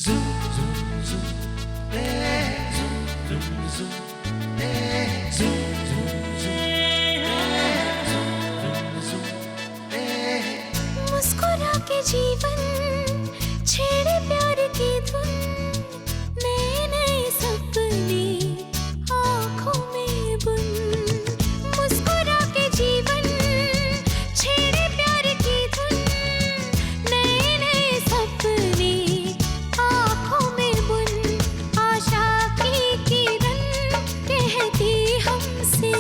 मुस्कुरा के जीवन छेड़े प्यार की धुन नए नए सपने आँखों में बुन मुस्कुरा के जीवन छेड़े प्यार की धुन नए नए सपने आँखों में बुन आशा की किरण कहती हमसे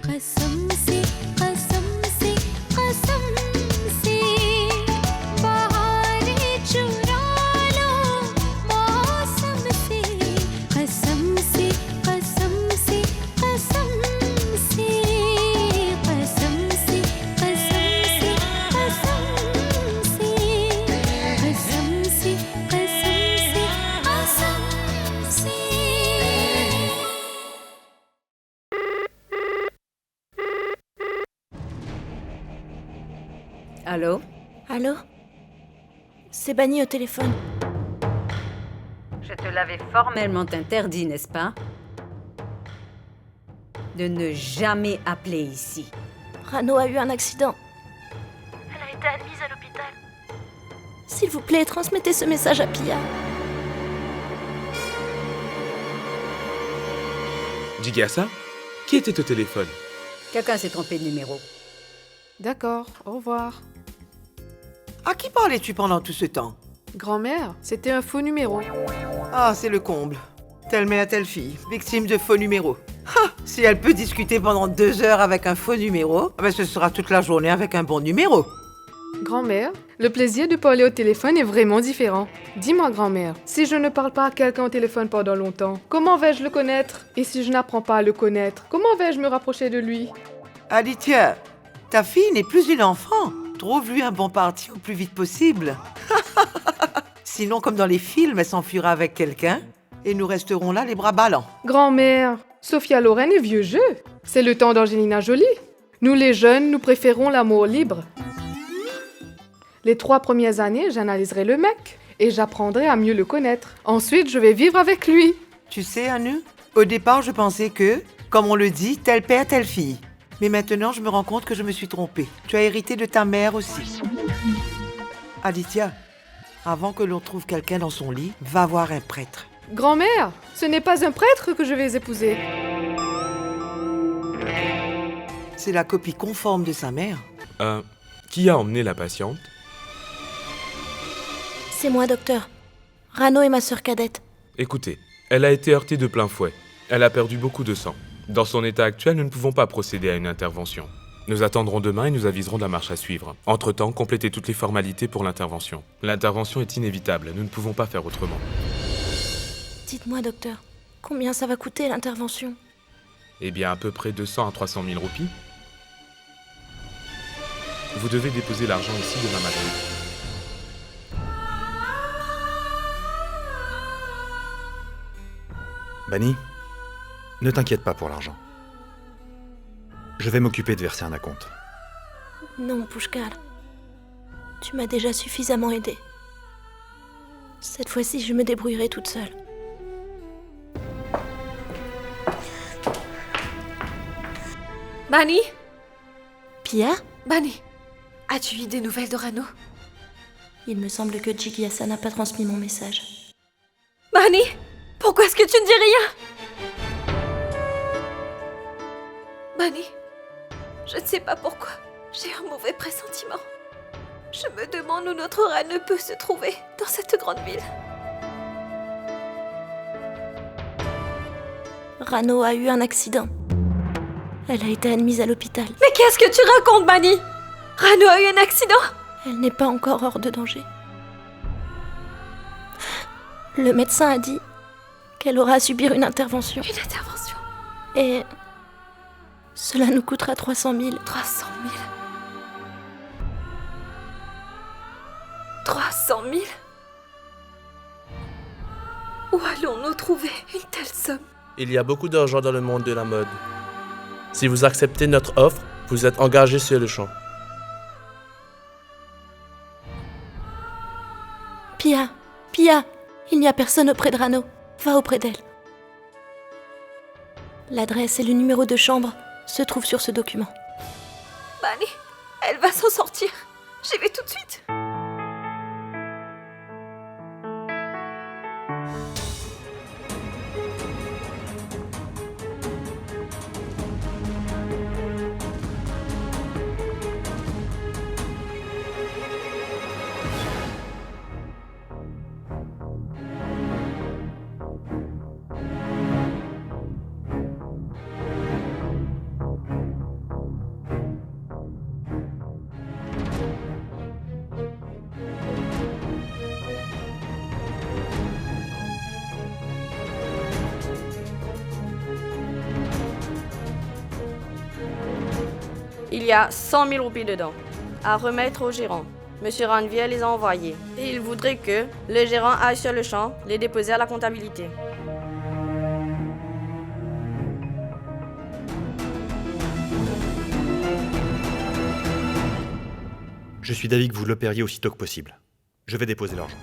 कसम से कसम से कसम से बहारें चुरा लो मौसम से कसम से कसम से कसम से कसम से कसम से कसम से कसम से कसम से कसम से Allô? Allô? C'est Bani au téléphone. Je te l'avais formellement interdit, n'est-ce pas? De ne jamais appeler ici. Rano a eu un accident. Elle a été admise à l'hôpital. S'il vous plaît, transmettez ce message à Pia. Jigyasa? Qui était au téléphone? Quelqu'un s'est trompé de numéro. D'accord, au revoir. À qui parlais-tu pendant tout ce temps? Grand-mère, c'était un faux numéro. Ah, c'est le comble. Telle mère, telle fille, victime de faux numéros. Ha! Si elle peut discuter pendant 2 heures avec un faux numéro, ce sera toute la journée avec un bon numéro. Grand-mère, le plaisir de parler au téléphone est vraiment différent. Dis-moi, grand-mère, si je ne parle pas à quelqu'un au téléphone pendant longtemps, comment vais-je le connaître? Et si je n'apprends pas à le connaître, comment vais-je me rapprocher de lui? Aditya, ta fille n'est plus une enfant. Trouve-lui un bon parti au plus vite possible. Sinon, comme dans les films, elle s'enfuira avec quelqu'un et nous resterons là les bras ballants. Grand-mère, Sophia Loren est vieux jeu. C'est le temps d'Angelina Jolie. Nous les jeunes, nous préférons l'amour libre. Les 3 premières années, j'analyserai le mec et j'apprendrai à mieux le connaître. Ensuite, je vais vivre avec lui. Tu sais, Anu, au départ, je pensais que, comme on le dit, tel père, telle fille. Mais maintenant, je me rends compte que je me suis trompée. Tu as hérité de ta mère aussi. Aditya, avant que l'on trouve quelqu'un dans son lit, va voir un prêtre. Grand-mère, ce n'est pas un prêtre que je vais épouser. C'est la copie conforme de sa mère. Qui a emmené la patiente? C'est moi, docteur. Rano est ma sœur cadette. Écoutez, elle a été heurtée de plein fouet. Elle a perdu beaucoup de sang. Dans son état actuel, nous ne pouvons pas procéder à une intervention. Nous attendrons demain et nous aviserons de la marche à suivre. Entre-temps, complétez toutes les formalités pour l'intervention. L'intervention est inévitable, nous ne pouvons pas faire autrement. Dites-moi, docteur, combien ça va coûter l'intervention? Eh bien, à peu près 200 à 300 000 roupies. Vous devez déposer l'argent ici demain matin. Bani, ne t'inquiète pas pour l'argent. Je vais m'occuper de verser un acompte. Non, Pushkar. Tu m'as déjà suffisamment aidé. Cette fois-ci, je me débrouillerai toute seule. Bani? Pia? Bani, as-tu eu des nouvelles de Rano? Il me semble que Jigyasa n'a pas transmis mon message. Bani, pourquoi est-ce que tu ne dis rien? Bani, je ne sais pas pourquoi, j'ai un mauvais pressentiment. Je me demande où notre Rano peut se trouver dans cette grande ville. Rano a eu un accident. Elle a été admise à l'hôpital. Mais qu'est-ce que tu racontes, Bani? Rano a eu un accident? Elle n'est pas encore hors de danger. Le médecin a dit qu'elle aura à subir une intervention. Une intervention? Et cela nous coûtera 300 000. 300 000? 300 000? Où allons-nous trouver une telle somme? Il y a beaucoup d'argent dans le monde de la mode. Si vous acceptez notre offre, vous êtes engagé sur le champ. Pia, Il n'y a personne auprès de Rano. Va auprès d'elle. L'adresse et le numéro de chambre se trouvent sur ce document. Bunny, elle va s'en sortir. J'y vais tout de suite. Il y a 100 000 roupies dedans, à remettre au gérant. Monsieur Ranvier les a envoyés. Et il voudrait que le gérant aille sur le champ les déposer à la comptabilité. Je suis d'avis que vous l'opériez aussitôt que possible. Je vais déposer l'argent.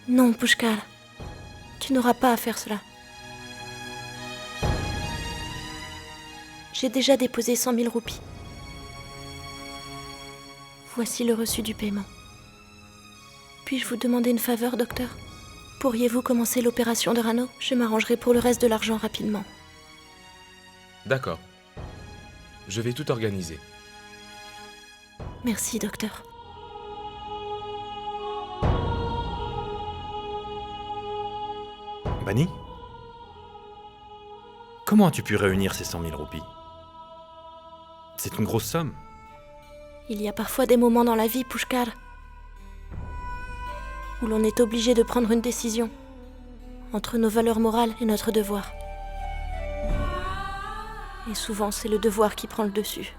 Non, Pushkar. Tu n'auras pas à faire cela. J'ai déjà déposé 100 000 roupies. Voici le reçu du paiement. Puis-je vous demander une faveur, docteur? Pourriez-vous commencer l'opération de Rano? Je m'arrangerai pour le reste de l'argent rapidement. D'accord. Je vais tout organiser. Merci, docteur. Bunny? Comment as-tu pu réunir ces 100 000 roupies? C'est une grosse somme. Il y a parfois des moments dans la vie, Pushkar, où l'on est obligé de prendre une décision entre nos valeurs morales et notre devoir. Et souvent, c'est le devoir qui prend le dessus.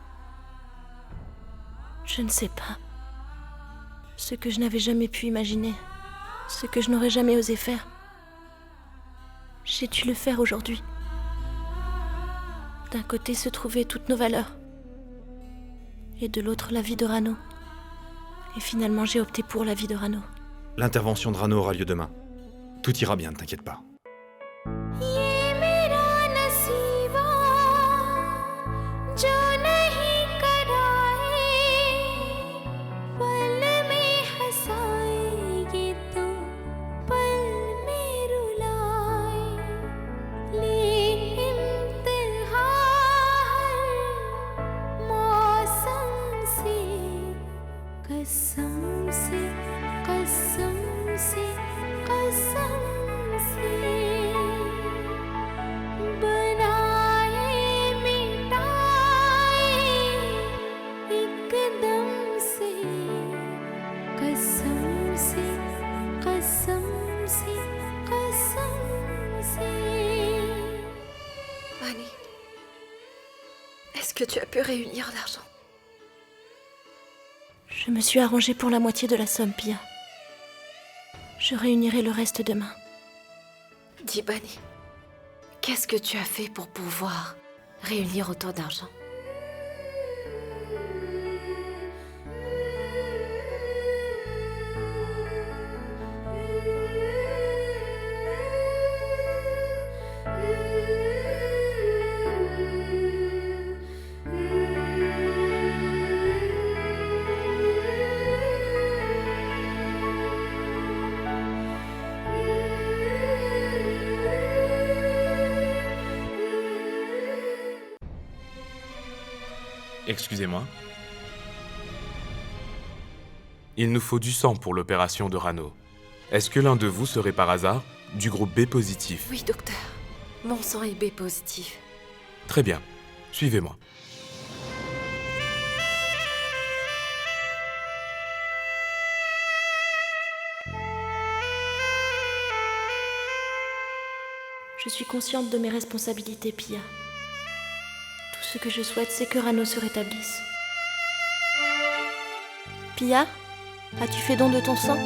Je ne sais pas. Ce que je n'avais jamais pu imaginer, ce que je n'aurais jamais osé faire, j'ai dû le faire aujourd'hui. D'un côté se trouvaient toutes nos valeurs, et de l'autre la vie de Rano. Et finalement, j'ai opté pour la vie de Rano. L'intervention de Rano aura lieu demain. Tout ira bien, ne t'inquiète pas. Bunny, est-ce que tu as pu réunir l'argent? Je me suis arrangée pour la moitié de la somme, Pia. Je réunirai le reste demain. Dis, Bunny, qu'est-ce que tu as fait pour pouvoir réunir autant d'argent? Excusez-moi. Il nous faut du sang pour l'opération de Rano. Est-ce que l'un de vous serait par hasard du groupe B positif? Oui, docteur. Mon sang est B positif. Très bien. Suivez-moi. Je suis consciente de mes responsabilités, Pia. Tout ce que je souhaite, c'est que Rano se rétablisse. Pia, as-tu fait don de ton sang?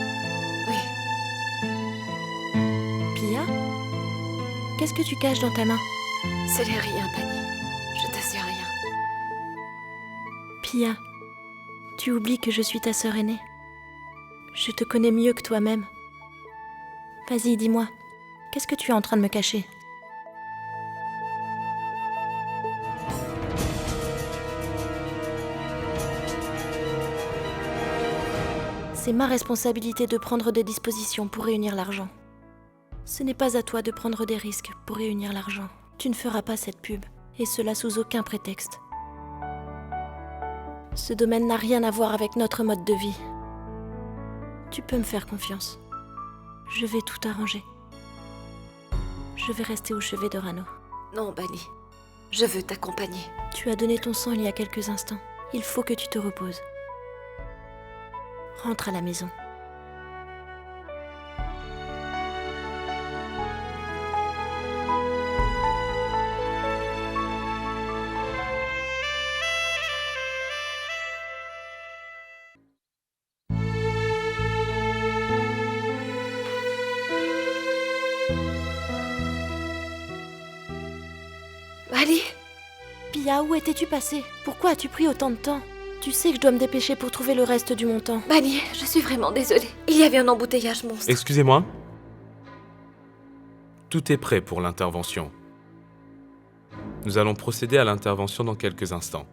Oui, Pia, qu'est-ce que tu caches dans ta main? ce n'est rien, Bunny. Je t'assure rien. Pia, tu oublies que je suis ta sœur aînée. Je te connais mieux que toi-même. Vas-y, dis-moi. Qu'est-ce que tu es en train de me cacher? C'est ma responsabilité de prendre des dispositions pour réunir l'argent. Ce n'est pas à toi de prendre des risques pour réunir l'argent. Tu ne feras pas cette pub, et cela sous aucun prétexte. Ce domaine n'a rien à voir avec notre mode de vie. Tu peux me faire confiance. Je vais tout arranger. Je vais rester au chevet de Rano. Non, Bunny. Je veux t'accompagner. Tu as donné ton sang il y a quelques instants. Il faut que tu te reposes. Rentre à la maison. Bunny! Pia, où étais-tu passée? Pourquoi as-tu pris autant de temps? Tu sais que je dois me dépêcher pour trouver le reste du montant. Bunny, je suis vraiment désolée. Il y avait un embouteillage monstre. Excusez-moi. Tout est prêt pour l'intervention. Nous allons procéder à l'intervention dans quelques instants.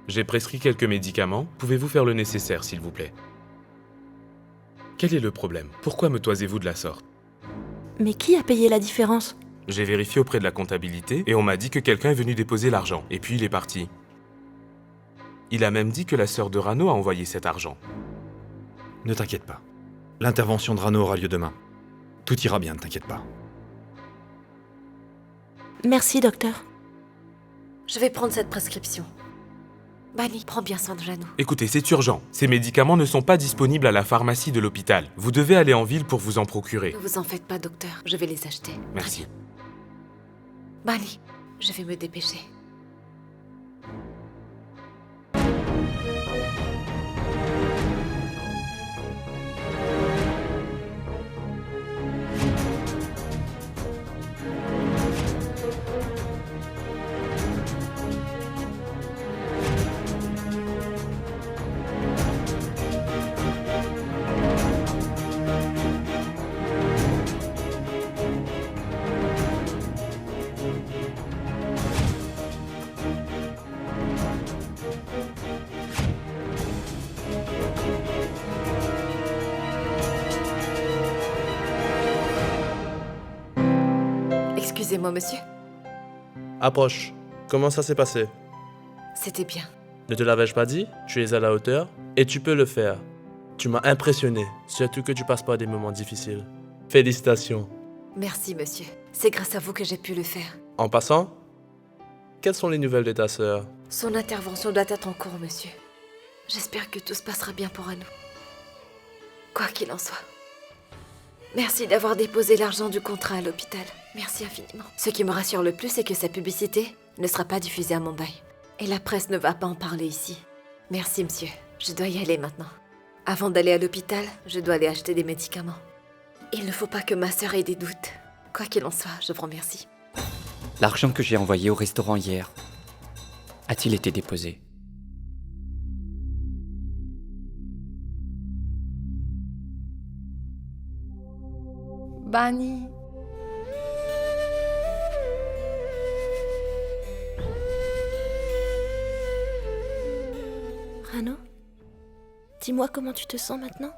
J'ai prescrit quelques médicaments. Pouvez-vous faire le nécessaire, s'il vous plaît? Quel est le problème? Pourquoi me toisez-vous de la sorte? Mais qui a payé la différence? J'ai vérifié auprès de la comptabilité et on m'a dit que quelqu'un est venu déposer l'argent. Et puis il est parti. Il a même dit que la sœur de Rano a envoyé cet argent. Ne t'inquiète pas. L'intervention de Rano aura lieu demain. Tout ira bien, ne t'inquiète pas. Merci, docteur. Je vais prendre cette prescription. Bunny, prends bien soin de Rano. Écoutez, c'est urgent. Ces médicaments ne sont pas disponibles à la pharmacie de l'hôpital. Vous devez aller en ville pour vous en procurer. Ne vous en faites pas, docteur. Je vais les acheter. Merci. Bunny, je vais me dépêcher. Excusez-moi, monsieur. Approche. Comment ça s'est passé? C'était bien. Ne te l'avais-je pas dit? Tu es à la hauteur et tu peux le faire. Tu m'as impressionné, surtout que tu passes par des moments difficiles. Félicitations. Merci, monsieur. C'est grâce à vous que j'ai pu le faire. En passant, quelles sont les nouvelles de ta sœur? Son intervention doit être en cours, monsieur. J'espère que tout se passera bien pour nous. Quoi qu'il en soit. Merci d'avoir déposé l'argent du contrat à l'hôpital. Merci infiniment. Ce qui me rassure le plus, c'est que cette publicité ne sera pas diffusée à Mumbai. Et la presse ne va pas en parler ici. Merci, monsieur. Je dois y aller maintenant. Avant d'aller à l'hôpital, je dois aller acheter des médicaments. Il ne faut pas que ma sœur ait des doutes. Quoi qu'il en soit, je vous remercie. L'argent que j'ai envoyé au restaurant hier, a-t-il été déposé? Bunny. Rano, dis-moi comment tu te sens maintenant?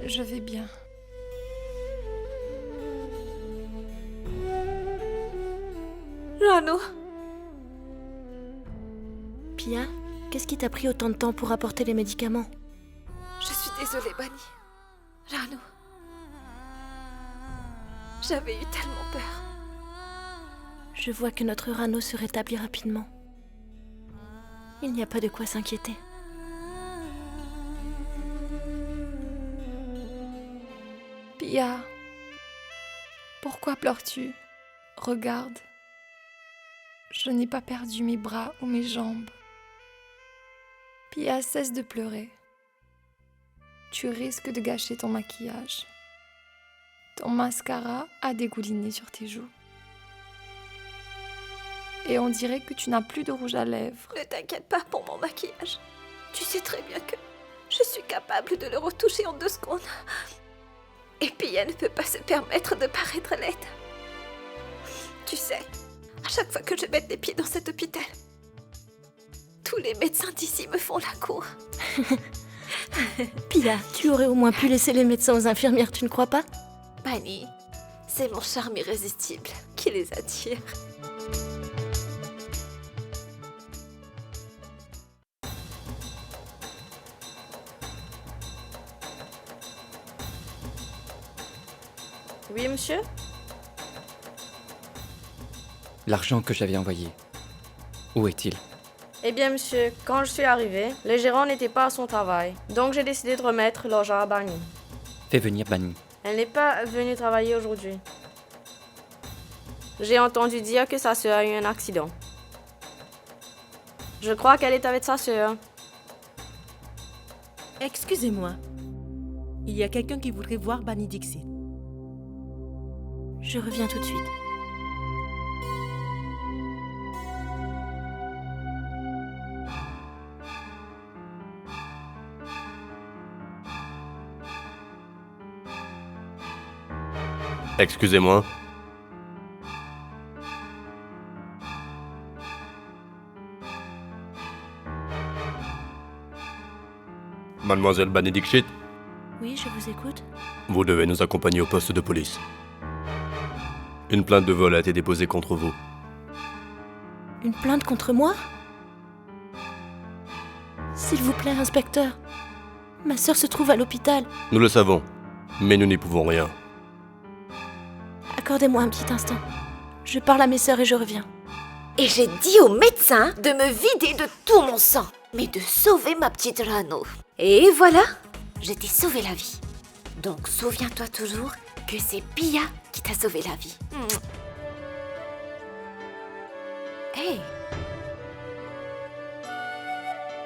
Je vais bien. Rano. Pia, qu'est-ce qui t'a pris autant de temps pour apporter les médicaments? Je suis désolée, Bunny. Rano. J'avais eu tellement peur. Je vois que notre Rano se rétablit rapidement. Il n'y a pas de quoi s'inquiéter. Pia, pourquoi pleures-tu? Regarde. Je n'ai pas perdu mes bras ou mes jambes. Pia, cesse de pleurer. Tu risques de gâcher ton maquillage. Ton mascara a dégouliné sur tes joues. Et on dirait que tu n'as plus de rouge à lèvres. Ne t'inquiète pas pour mon maquillage. Tu sais très bien que je suis capable de le retoucher en 2 secondes. Et Pia ne peut pas se permettre de paraître laide. Tu sais, à chaque fois que je mets les pieds dans cet hôpital, tous les médecins d'ici me font la cour. Pia, tu aurais au moins pu laisser les médecins aux infirmières, tu ne crois pas? Bunny, c'est mon charme irrésistible qui les attire. Oui, monsieur? L'argent que j'avais envoyé, où est-il? Eh bien, monsieur, quand je suis arrivée, le gérant n'était pas à son travail. Donc, j'ai décidé de remettre l'argent à Bunny. Fais venir Bunny. Elle n'est pas venue travailler aujourd'hui. J'ai entendu dire que sa sœur a eu un accident. Je crois qu'elle est avec sa sœur. Excusez-moi. Il y a quelqu'un qui voudrait voir Bunny Dixit. Je reviens tout de suite. Excusez-moi. Mademoiselle Bunny Dixit, Oui, je vous écoute. vous devez nous accompagner au poste de police. Une plainte de vol a été déposée contre vous. Une plainte contre moi? S'il vous plaît, inspecteur. Ma sœur se trouve à l'hôpital. Nous le savons, mais nous n'y pouvons rien. Accordez-moi un petit instant. Je parle à mes sœurs et je reviens. Et j'ai dit au médecin de me vider de tout mon sang, mais de sauver ma petite Rano. Et voilà, je t'ai sauvé la vie. Donc souviens-toi toujours que c'est Pia qui t'a sauvé la vie. Hey!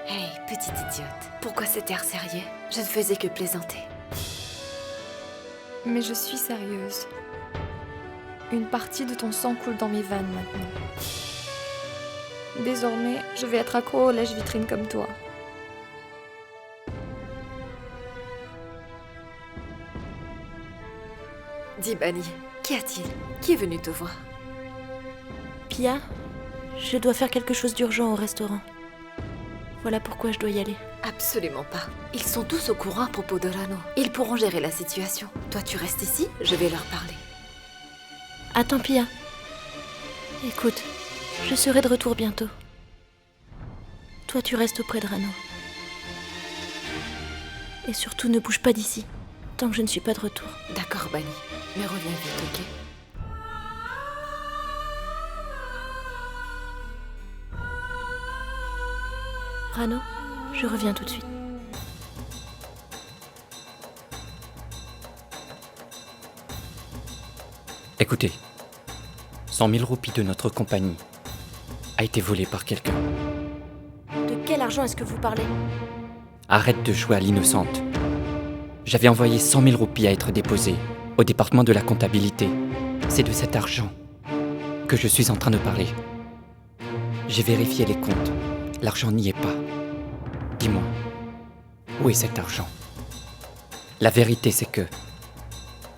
Hey, petite idiote. Pourquoi cet air sérieux? Je ne faisais que plaisanter. Mais je suis sérieuse. Une partie de ton sang coule dans mes veines maintenant. Désormais, je vais être accro aux lèche-vitrines comme toi. Dis Bunny, qu'y a-t-il? Qui est venu te voir? Pia, je dois faire quelque chose d'urgent au restaurant. Voilà pourquoi je dois y aller. Absolument pas. Ils sont tous au courant à propos de Rano. Ils pourront gérer la situation. Toi, tu restes ici, je vais leur parler. Attends, Pia. Écoute, je serai de retour bientôt. Toi, tu restes auprès de Rano. Et surtout, ne bouge pas d'ici, tant que je ne suis pas de retour. D'accord, Bunny. Mais reviens vite, ok? Rano, je reviens tout de suite. Écoutez, 100 000 roupies de notre compagnie a été volée par quelqu'un. De quel argent est-ce que vous parlez? Arrête de jouer à l'innocente. J'avais envoyé 100 000 roupies à être déposées au département de la comptabilité. C'est de cet argent que je suis en train de parler. J'ai vérifié les comptes. L'argent n'y est pas. Dis-moi, où est cet argent? La vérité, c'est que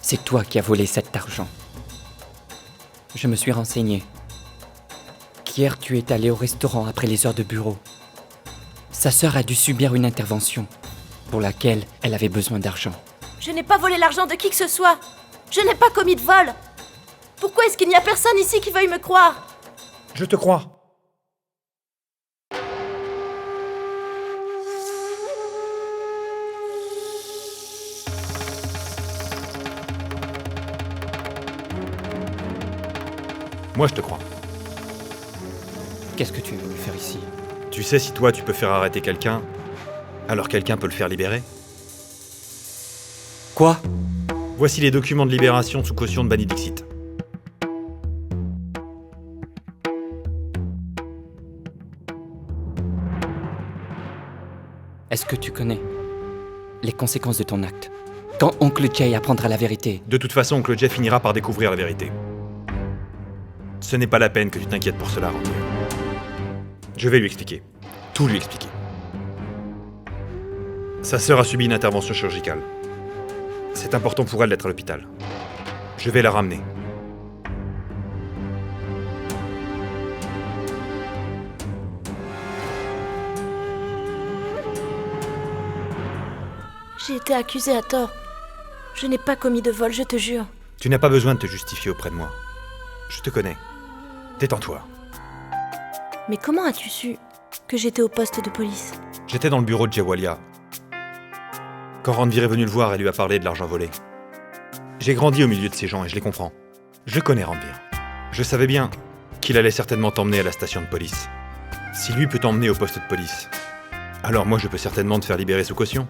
c'est toi qui as volé cet argent. Je me suis renseigné. Qu'hier, tu es allé au restaurant après les heures de bureau. Sa sœur a dû subir une intervention pour laquelle elle avait besoin d'argent. Je n'ai pas volé l'argent de qui que ce soit. Je n'ai pas commis de vol. Pourquoi est-ce qu'il n'y a personne ici qui veuille me croire? Je te crois. Moi, je te crois. Qu'est-ce que tu es venu faire ici? Tu sais, si toi, tu peux faire arrêter quelqu'un, alors quelqu'un peut le faire libérer. Quoi? Voici les documents de libération sous caution de Bunny Dixit. Est-ce que tu connais les conséquences de ton acte? Quand Oncle Jay apprendra la vérité. De toute façon, Oncle Jay finira par découvrir la vérité. Ce n'est pas la peine que tu t'inquiètes pour cela, Randy. Je vais lui expliquer. Tout lui expliquer. Sa sœur a subi une intervention chirurgicale. C'est important pour elle d'être à l'hôpital. Je vais la ramener. J'ai été accusée à tort. Je n'ai pas commis de vol, je te jure. Tu n'as pas besoin de te justifier auprès de moi. Je te connais. Détends-toi. Mais comment as-tu su que j'étais au poste de police? J'étais dans le bureau de Jewalia. Quand Ranveer est venu le voir et lui a parlé de l'argent volé. J'ai grandi au milieu de ces gens et je les comprends. Je connais Ranveer. Je savais bien qu'il allait certainement t'emmener à la station de police. Si lui peut t'emmener au poste de police, alors moi je peux certainement te faire libérer sous caution.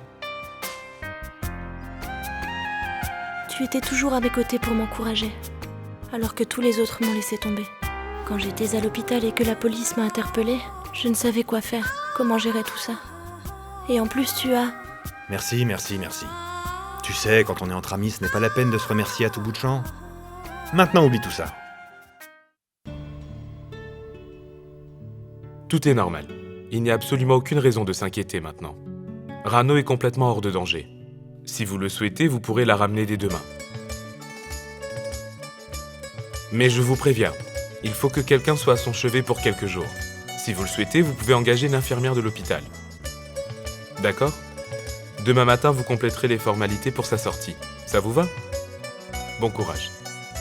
Tu étais toujours à mes côtés pour m'encourager, alors que tous les autres m'ont laissé tomber. Quand j'étais à l'hôpital et que la police m'a interpellée, je ne savais quoi faire, comment gérer tout ça. Et en plus tu as... Merci. Tu sais, quand on est entre amis, ce n'est pas la peine de se remercier à tout bout de champ. Maintenant, oublie tout ça. Tout est normal. Il n'y a absolument aucune raison de s'inquiéter maintenant. Rano est complètement hors de danger. Si vous le souhaitez, vous pourrez la ramener dès demain. Mais je vous préviens, il faut que quelqu'un soit à son chevet pour quelques jours. Si vous le souhaitez, vous pouvez engager une infirmière de l'hôpital. D'accord ? Demain matin, vous compléterez les formalités pour sa sortie. Ça vous va ? Bon courage.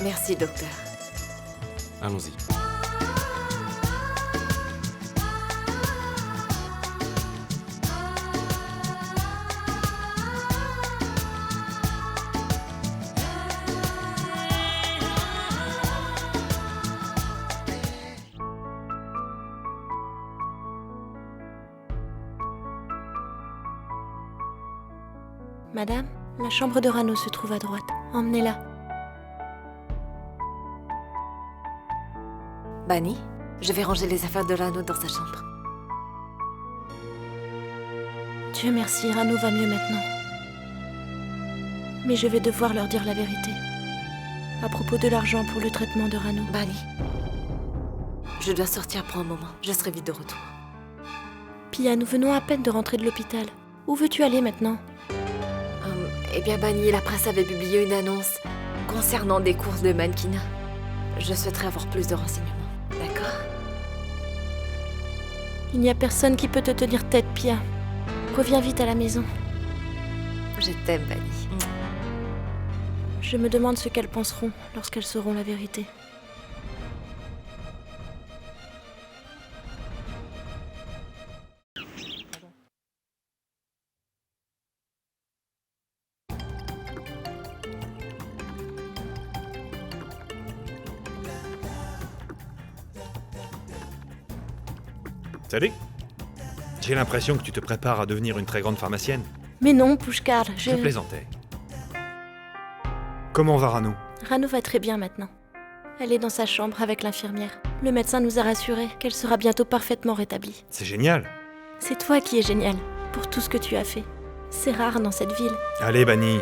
Merci, docteur. Allons-y. Madame, la chambre de Rano se trouve à droite. Emmenez-la. Bani, je vais ranger les affaires de Rano dans sa chambre. Dieu merci, Rano va mieux maintenant. Mais je vais devoir leur dire la vérité. À propos de l'argent pour le traitement de Rano. Bani, je dois sortir pour un moment. Je serai vite de retour. Pia, nous venons à peine de rentrer de l'hôpital. Où veux-tu aller maintenant? Eh bien, Bani, la presse avait publié une annonce concernant des courses de mannequinat. Je souhaiterais avoir plus de renseignements. D'accord? Il n'y a personne qui peut te tenir tête, Pia. Reviens vite à la maison. Je t'aime, Bani. Je me demande ce qu'elles penseront lorsqu'elles sauront la vérité. Salut. J'ai l'impression que tu te prépares à devenir une très grande pharmacienne. Mais non, Pushkar, Je plaisantais. Comment va Rano? Rano va très bien maintenant. Elle est dans sa chambre avec l'infirmière. Le médecin nous a rassuré qu'elle sera bientôt parfaitement rétablie. C'est génial. C'est toi qui es génial, pour tout ce que tu as fait. C'est rare dans cette ville. Allez, Bani.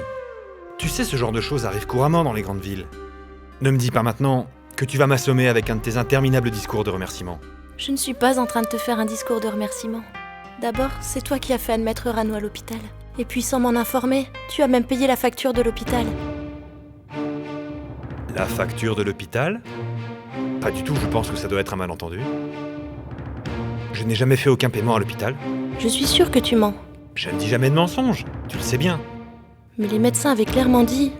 Tu sais, ce genre de choses arrive couramment dans les grandes villes. Ne me dis pas maintenant que tu vas m'assommer avec un de tes interminables discours de remerciement. Je ne suis pas en train de te faire un discours de remerciement. D'abord, c'est toi qui as fait admettre Rano à l'hôpital. Et puis, sans m'en informer, tu as même payé la facture de l'hôpital. La facture de l'hôpital? Pas du tout, je pense que ça doit être un malentendu. Je n'ai jamais fait aucun paiement à l'hôpital. Je suis sûre que tu mens. Je ne dis jamais de mensonge, tu le sais bien. Mais les médecins avaient clairement dit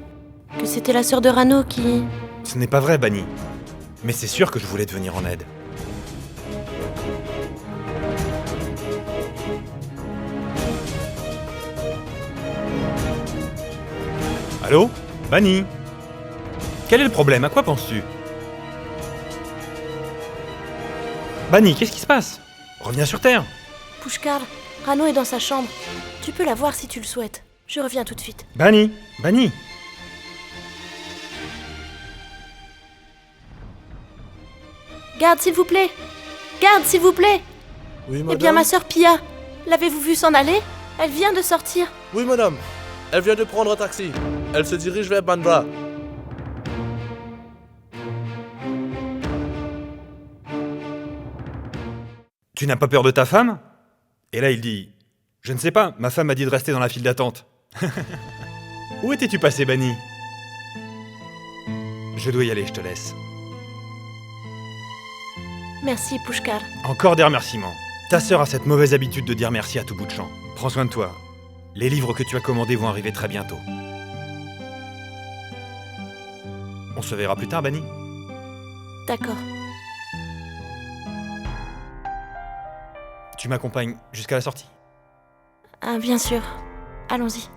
que c'était la sœur de Rano qui... Ce n'est pas vrai, Bani. Mais c'est sûr que je voulais te venir en aide. Allô? Bani? Quel est le problème? À quoi penses-tu? Bani, qu'est-ce qui se passe? Reviens sur Terre. Pushkar, Rano est dans sa chambre. Tu peux la voir si tu le souhaites. Je reviens tout de suite. Bani! Bani! Garde, s'il vous plaît! Garde, s'il vous plaît! Oui, madame. Eh bien, ma sœur Pia, l'avez-vous vue s'en aller? Elle vient de sortir. Oui, madame. Elle vient de prendre un taxi. Elle se dirige vers Bandra. Tu n'as pas peur de ta femme? Et là, il dit... Je ne sais pas, ma femme m'a dit de rester dans la file d'attente. Où étais-tu passé, Bani? Je dois y aller, je te laisse. Merci, Pushkar. Encore des remerciements. Ta sœur a cette mauvaise habitude de dire merci à tout bout de champ. Prends soin de toi. Les livres que tu as commandés vont arriver très bientôt. On se verra plus tard, Bani. D'accord. Tu m'accompagnes jusqu'à la sortie? Ah, bien sûr. Allons-y.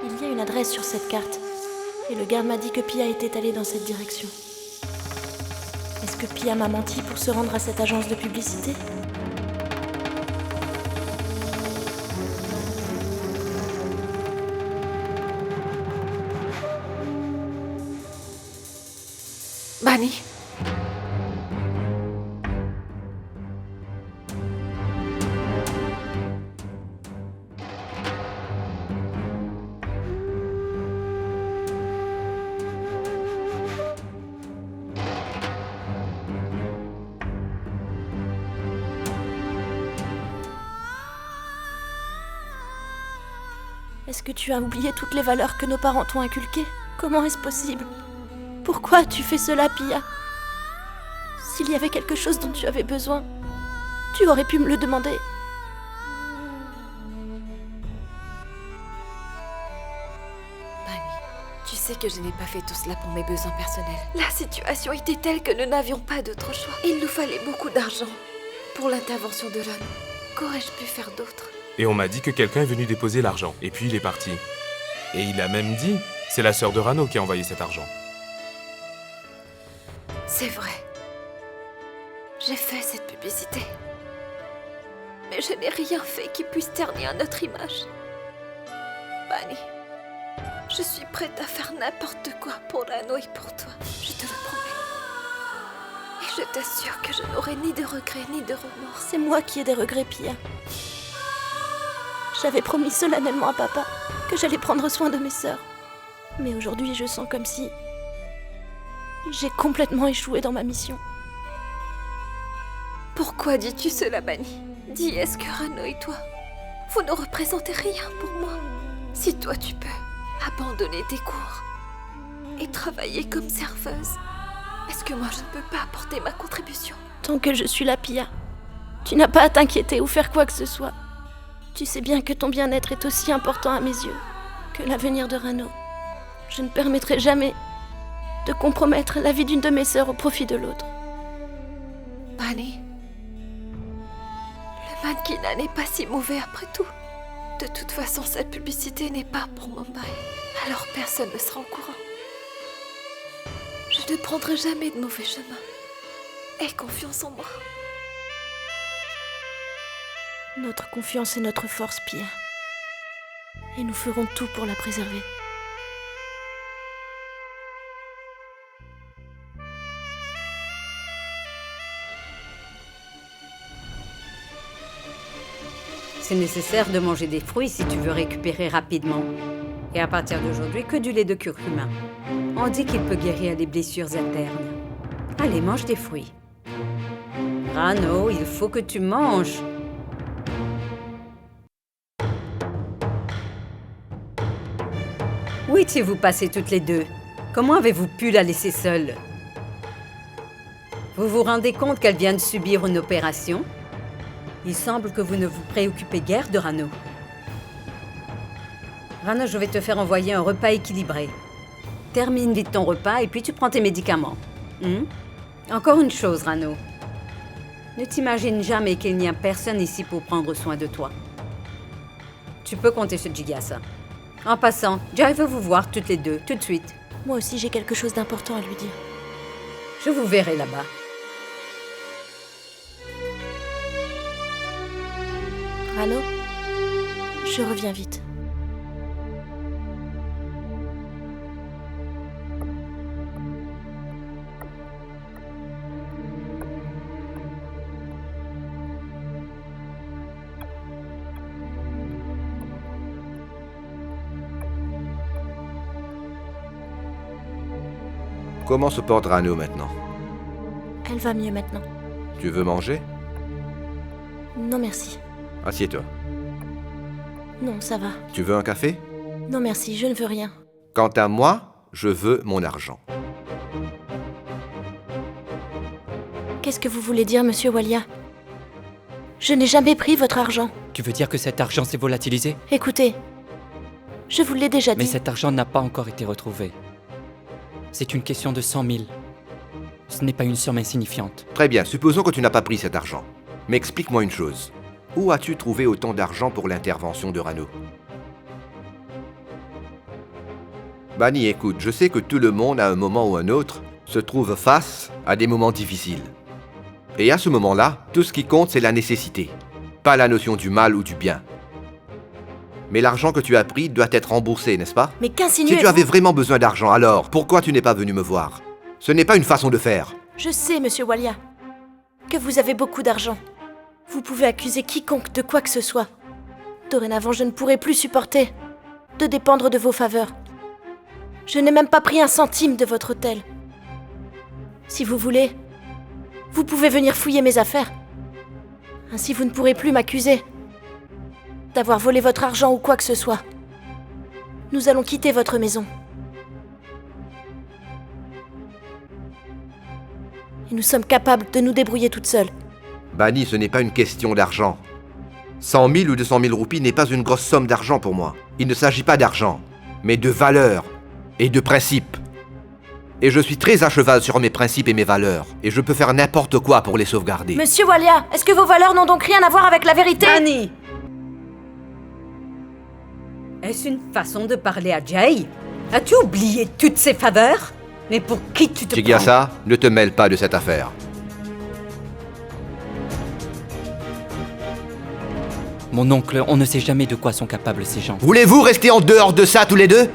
Il y a une adresse sur cette carte. Et le garde m'a dit que Pia était allée dans cette direction. Est-ce que Pia m'a menti pour se rendre à cette agence de publicité? Bani? Est-ce que tu as oublié toutes les valeurs que nos parents t'ont inculquées? Comment est-ce possible? Pourquoi as-tu fait cela, Pia? S'il y avait quelque chose dont tu avais besoin, tu aurais pu me le demander. Bani, tu sais que je n'ai pas fait tout cela pour mes besoins personnels. La situation était telle que nous n'avions pas d'autre choix. Il nous fallait beaucoup d'argent pour l'intervention de l'homme. Qu'aurais-je pu faire d'autre? Et on m'a dit que quelqu'un est venu déposer l'argent, et puis il est parti. Et il a même dit, c'est la sœur de Rano qui a envoyé cet argent. C'est vrai. J'ai fait cette publicité. Mais je n'ai rien fait qui puisse ternir notre image. Bani, je suis prête à faire n'importe quoi pour Rano et pour toi. Je te le promets. Et je t'assure que je n'aurai ni de regrets ni de remords. C'est moi qui ai des regrets, Pia. J'avais promis solennellement à papa que j'allais prendre soin de mes sœurs. Mais aujourd'hui, je sens comme si j'ai complètement échoué dans ma mission. Pourquoi dis-tu cela, Bani? Dis, est-ce que Rano et toi, vous ne représentez rien pour moi? Si toi tu peux abandonner tes cours et travailler comme serveuse, est-ce que moi je ne peux pas apporter ma contribution? Tant que je suis là, Pia, tu n'as pas à t'inquiéter ou faire quoi que ce soit. Tu sais bien que ton bien-être est aussi important à mes yeux que l'avenir de Rano. Je ne permettrai jamais de compromettre la vie d'une de mes sœurs au profit de l'autre. Bani, le mannequinat n'est pas si mauvais après tout. De toute façon, cette publicité n'est pas pour Mumbai. Alors personne ne sera au courant. Je ne prendrai jamais de mauvais chemin. Aie confiance en moi. Notre confiance est notre force, Pia. Et nous ferons tout pour la préserver. C'est nécessaire de manger des fruits si tu veux récupérer rapidement. Et à partir d'aujourd'hui, que du lait de curcuma. On dit qu'il peut guérir les blessures internes. Allez, mange des fruits. Rano, il faut que tu manges. Où étiez-vous passées toutes les deux? Comment avez-vous pu la laisser seule? Vous vous rendez compte qu'elle vient de subir une opération? Il semble que vous ne vous préoccupez guère de Rano. Rano, je vais te faire envoyer un repas équilibré. Termine vite ton repas et puis tu prends tes médicaments. Encore une chose, Rano. Ne t'imagine jamais qu'il n'y a personne ici pour prendre soin de toi. Tu peux compter sur Jigasa. En passant, Jai veut vous voir toutes les deux, tout de suite. Moi aussi, j'ai quelque chose d'important à lui dire. Je vous verrai là-bas. Rano, je reviens vite. Comment se porte Rano maintenant? Elle va mieux maintenant. Tu veux manger? Non merci. Assieds-toi. Non, ça va. Tu veux un café? Non merci, je ne veux rien. Quant à moi, je veux mon argent. Qu'est-ce que vous voulez dire, monsieur Walia? Je n'ai jamais pris votre argent. Tu veux dire que cet argent s'est volatilisé? Écoutez, je vous l'ai déjà dit. Mais cet argent n'a pas encore été retrouvé. C'est une question de 100 000. Ce n'est pas une somme insignifiante. Très bien, supposons que tu n'as pas pris cet argent. Mais explique-moi une chose. Où as-tu trouvé autant d'argent pour l'intervention de Rano? Bani, écoute, je sais que tout le monde, à un moment ou un autre, se trouve face à des moments difficiles. Et à ce moment-là, tout ce qui compte, c'est la nécessité, pas la notion du mal ou du bien. Mais l'argent que tu as pris doit être remboursé, n'est-ce pas? Mais qu'insinuez-vous? Si tu avais vraiment besoin d'argent, alors pourquoi tu n'es pas venu me voir? Ce n'est pas une façon de faire. Je sais, monsieur Walia, que vous avez beaucoup d'argent. Vous pouvez accuser quiconque de quoi que ce soit. Dorénavant, je ne pourrai plus supporter de dépendre de vos faveurs. Je n'ai même pas pris un centime de votre hôtel. Si vous voulez, vous pouvez venir fouiller mes affaires. Ainsi, vous ne pourrez plus m'accuser d'avoir volé votre argent ou quoi que ce soit. Nous allons quitter votre maison. Et nous sommes capables de nous débrouiller toutes seules. Bani, ce n'est pas une question d'argent. 100 000 ou 200 000 roupies n'est pas une grosse somme d'argent pour moi. Il ne s'agit pas d'argent, mais de valeurs et de principes. Et je suis très à cheval sur mes principes et mes valeurs. Et je peux faire n'importe quoi pour les sauvegarder. Monsieur Walia, est-ce que vos valeurs n'ont donc rien à voir avec la vérité? Bani! Est-ce une façon de parler à Jay? As-tu oublié toutes ses faveurs? Mais pour qui tu te Chigyasa, ne te mêle pas de cette affaire. Mon oncle, on ne sait jamais de quoi sont capables ces gens. Voulez-vous rester en dehors de ça tous les deux?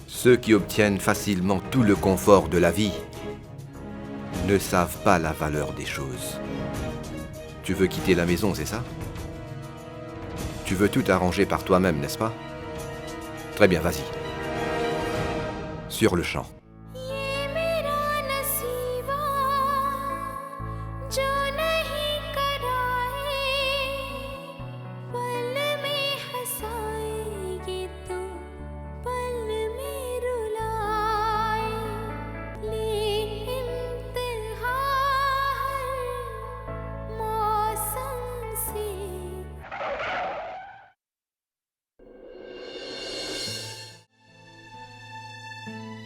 Ceux qui obtiennent facilement tout le confort de la vie ne savent pas la valeur des choses. Tu veux quitter la maison, c'est ça? Tu veux tout arranger par toi-même, n'est-ce pas? Très bien, vas-y. Sur le champ.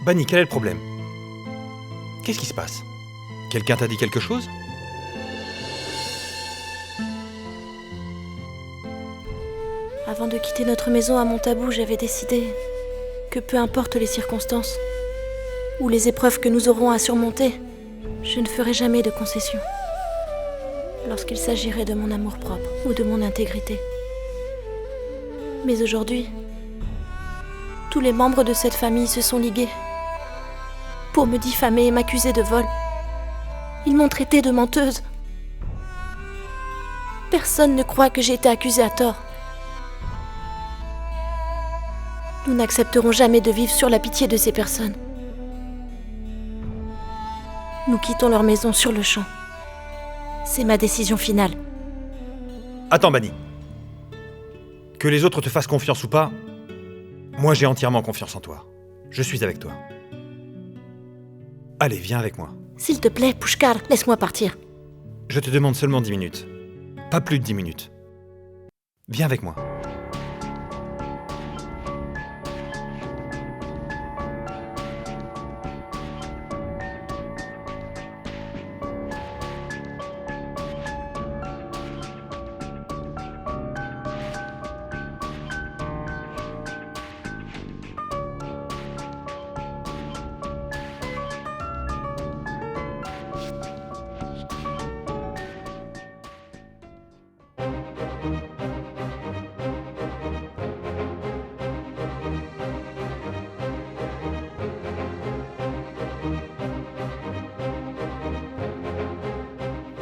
Bani, quel est le problème? Qu'est-ce qui se passe? Quelqu'un t'a dit quelque chose? Avant de quitter notre maison à Montabou, j'avais décidé que peu importe les circonstances ou les épreuves que nous aurons à surmonter, je ne ferai jamais de concessions lorsqu'il s'agirait de mon amour-propre ou de mon intégrité. Mais aujourd'hui, tous les membres de cette famille se sont ligués pour me diffamer et m'accuser de vol. Ils m'ont traitée de menteuse. Personne ne croit que j'ai été accusée à tort. Nous n'accepterons jamais de vivre sur la pitié de ces personnes. Nous quittons leur maison sur le champ. C'est ma décision finale. Attends, Bani. Que les autres te fassent confiance ou pas, moi j'ai entièrement confiance en toi. Je suis avec toi. Allez, viens avec moi. S'il te plaît, Pushkar, laisse-moi partir. Je te demande seulement 10 minutes. Pas plus de 10 minutes. Viens avec moi.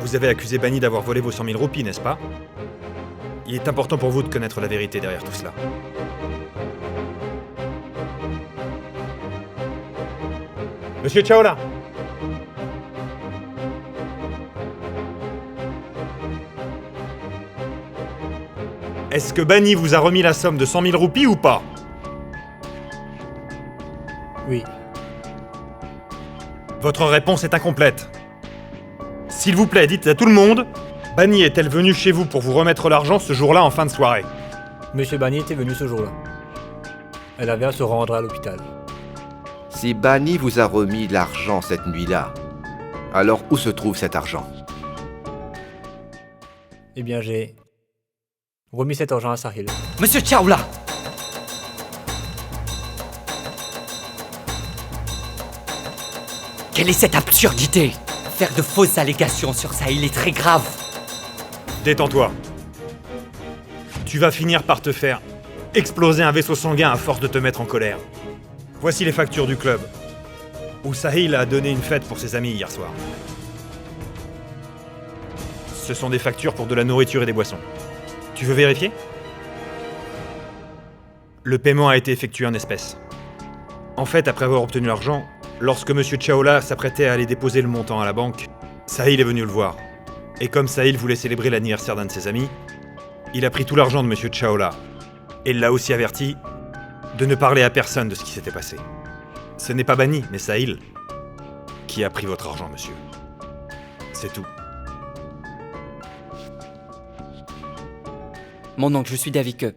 Vous avez accusé Bani d'avoir volé vos 100 000 roupies, n'est-ce pas? Il est important pour vous de connaître la vérité derrière tout cela. Monsieur Chaola! Est-ce que Bani vous a remis la somme de 100 000 roupies ou pas? Oui. Votre réponse est incomplète. S'il vous plaît, dites à tout le monde, Bani est-elle venue chez vous pour vous remettre l'argent ce jour-là en fin de soirée? Monsieur Bani était venu ce jour-là. Elle avait à se rendre à l'hôpital. Si Bani vous a remis l'argent cette nuit-là, alors où se trouve cet argent? Eh bien, j'ai remis cet argent à Sahil. Monsieur Chaola! Quelle est cette absurdité? Faire de fausses allégations sur Sahil est très grave. Détends-toi. Tu vas finir par te faire exploser un vaisseau sanguin à force de te mettre en colère. Voici les factures du club, où Sahil a donné une fête pour ses amis hier soir. Ce sont des factures pour de la nourriture et des boissons. Tu veux vérifier? Le paiement a été effectué en espèces. En fait, après avoir obtenu l'argent, lorsque Monsieur Chaola s'apprêtait à aller déposer le montant à la banque, Sahil est venu le voir. Et comme Sahil voulait célébrer l'anniversaire d'un de ses amis, il a pris tout l'argent de Monsieur Chaola et l'a aussi averti de ne parler à personne de ce qui s'était passé. Ce n'est pas Bani, mais Sahil qui a pris votre argent, monsieur. C'est tout. Mon oncle, je suis d'avis que...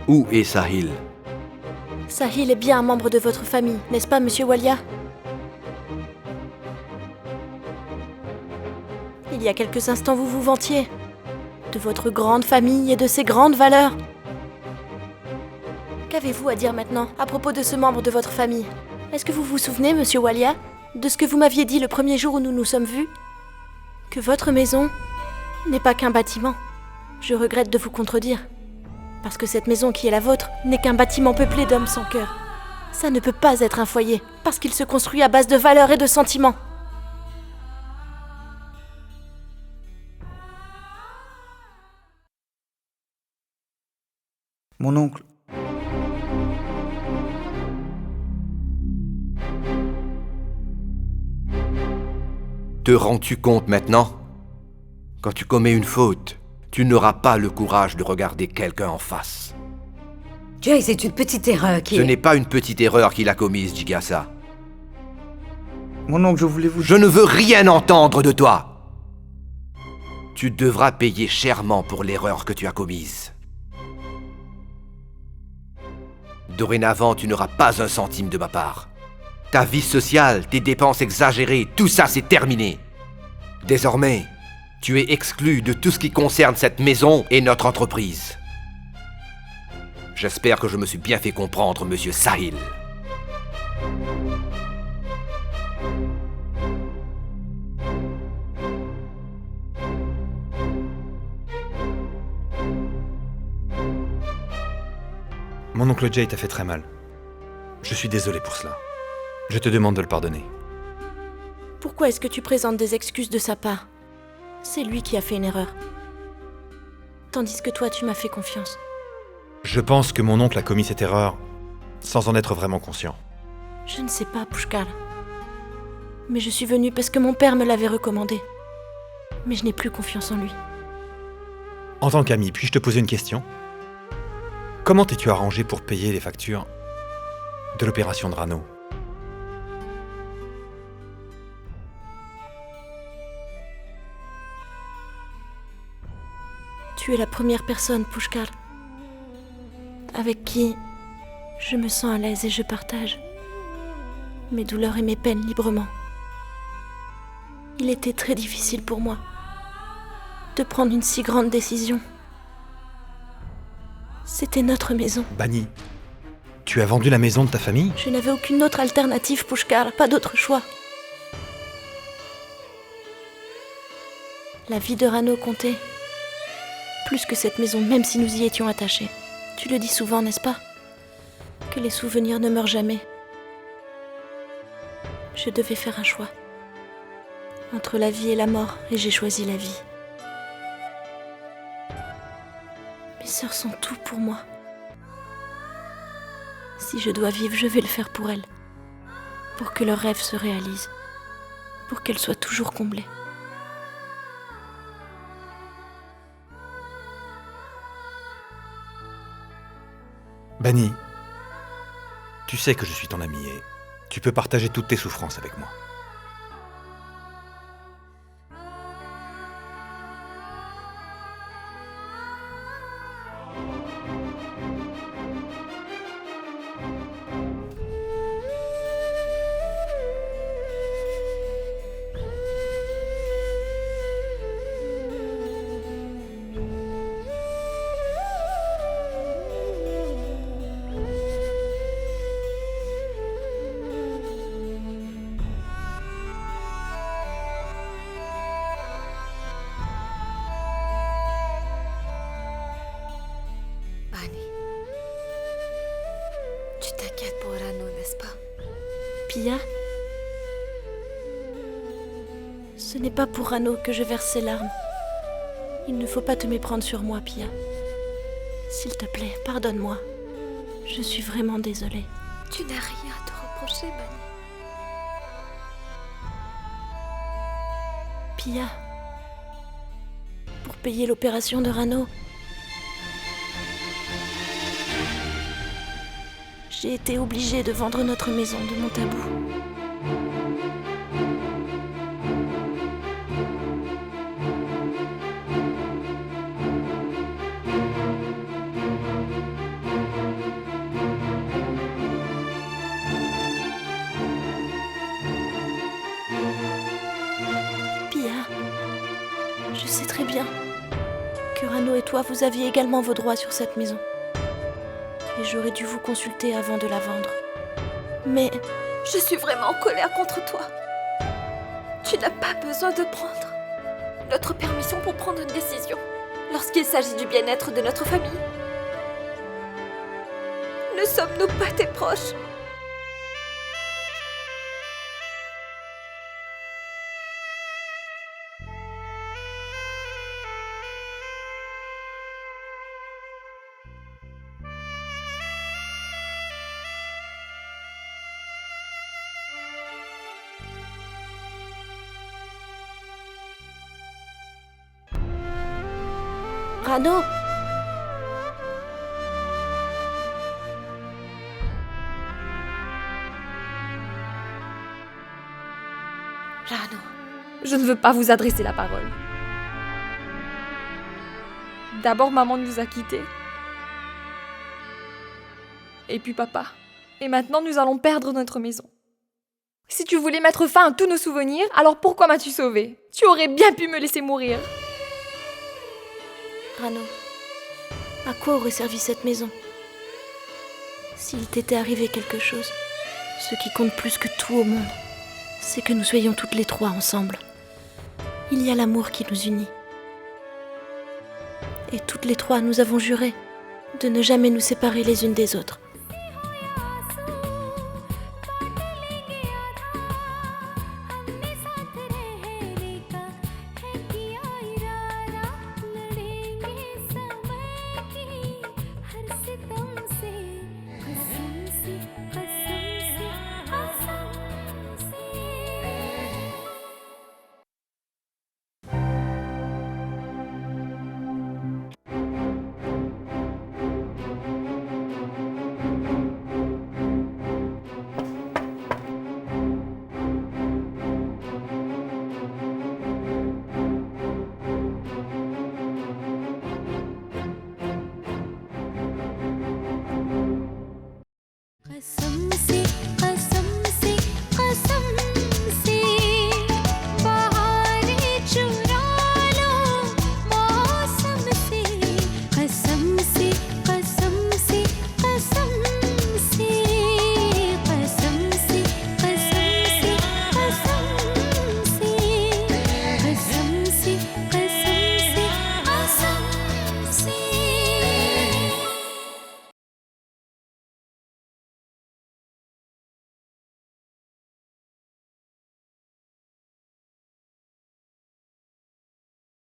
Où est Sahil? Sahil est bien un membre de votre famille, n'est-ce pas, monsieur Walia? Il y a quelques instants, vous vous vantiez de votre grande famille et de ses grandes valeurs. Qu'avez-vous à dire maintenant à propos de ce membre de votre famille? Est-ce que vous vous souvenez, monsieur Walia, de ce que vous m'aviez dit le premier jour où nous nous sommes vus? Que votre maison n'est pas qu'un bâtiment. Je regrette de vous contredire. Parce que cette maison qui est la vôtre n'est qu'un bâtiment peuplé d'hommes sans cœur. Ça ne peut pas être un foyer, parce qu'il se construit à base de valeurs et de sentiments. Mon oncle. Te rends-tu compte maintenant? Quand tu commets une faute, tu n'auras pas le courage de regarder quelqu'un en face. Jay, c'est une petite erreur qui... Ce n'est pas une petite erreur qu'il a commise, Jigasa. Mon oncle, je voulais vous... Je ne veux rien entendre de toi. Tu devras payer chèrement pour l'erreur que tu as commise. Dorénavant, tu n'auras pas un centime de ma part. Ta vie sociale, tes dépenses exagérées, tout ça c'est terminé. Désormais, tu es exclu de tout ce qui concerne cette maison et notre entreprise. J'espère que je me suis bien fait comprendre, monsieur Sahil. Mon oncle Jay t'a fait très mal. Je suis désolé pour cela. Je te demande de le pardonner. Pourquoi est-ce que tu présentes des excuses de sa part? C'est lui qui a fait une erreur. Tandis que toi, tu m'as fait confiance. Je pense que mon oncle a commis cette erreur sans en être vraiment conscient. Je ne sais pas, Pushkar. Mais je suis venue parce que mon père me l'avait recommandé. Mais je n'ai plus confiance en lui. En tant qu'ami, puis-je te poser une question? Comment t'es-tu arrangé pour payer les factures de l'opération de Rano? Tu es la première personne, Pushkar, avec qui je me sens à l'aise et je partage mes douleurs et mes peines librement. Il était très difficile pour moi de prendre une si grande décision. C'était notre maison. Bani, tu as vendu la maison de ta famille? Je n'avais aucune autre alternative, Pushkar, pas d'autre choix. La vie de Rano comptait. Plus que cette maison, même si nous y étions attachés. Tu le dis souvent, n'est-ce pas? Que les souvenirs ne meurent jamais. Je devais faire un choix. Entre la vie et la mort, et j'ai choisi la vie. Mes sœurs sont tout pour moi. Si je dois vivre, je vais le faire pour elles. Pour que leurs rêves se réalisent. Pour qu'elles soient toujours comblées. Bani, tu sais que je suis ton ami et tu peux partager toutes tes souffrances avec moi. Tu t'inquiètes pour Rano, n'est-ce pas? Pia, ce n'est pas pour Rano que je verse ces larmes. Il ne faut pas te méprendre sur moi, Pia. S'il te plaît, pardonne-moi. Je suis vraiment désolée. Tu n'as rien à te reprocher, Bani. Pia, pour payer l'opération de Rano, j'ai été obligée de vendre notre maison de Montabou. Pia, je sais très bien que Rano et toi, vous aviez également vos droits sur cette maison. Et j'aurais dû vous consulter avant de la vendre. Mais je suis vraiment en colère contre toi. Tu n'as pas besoin de prendre notre permission pour prendre une décision lorsqu'il s'agit du bien-être de notre famille. Ne sommes-nous pas tes proches? Rano! Rano. Je ne veux pas vous adresser la parole. D'abord, maman nous a quittés. Et puis papa. Et maintenant, nous allons perdre notre maison. Si tu voulais mettre fin à tous nos souvenirs, alors pourquoi m'as-tu sauvée? Tu aurais bien pu me laisser mourir. Rano, à quoi aurait servi cette maison? S'il t'était arrivé quelque chose, ce qui compte plus que tout au monde, c'est que nous soyons toutes les trois ensemble. Il y a l'amour qui nous unit. Et toutes les trois, nous avons juré de ne jamais nous séparer les unes des autres.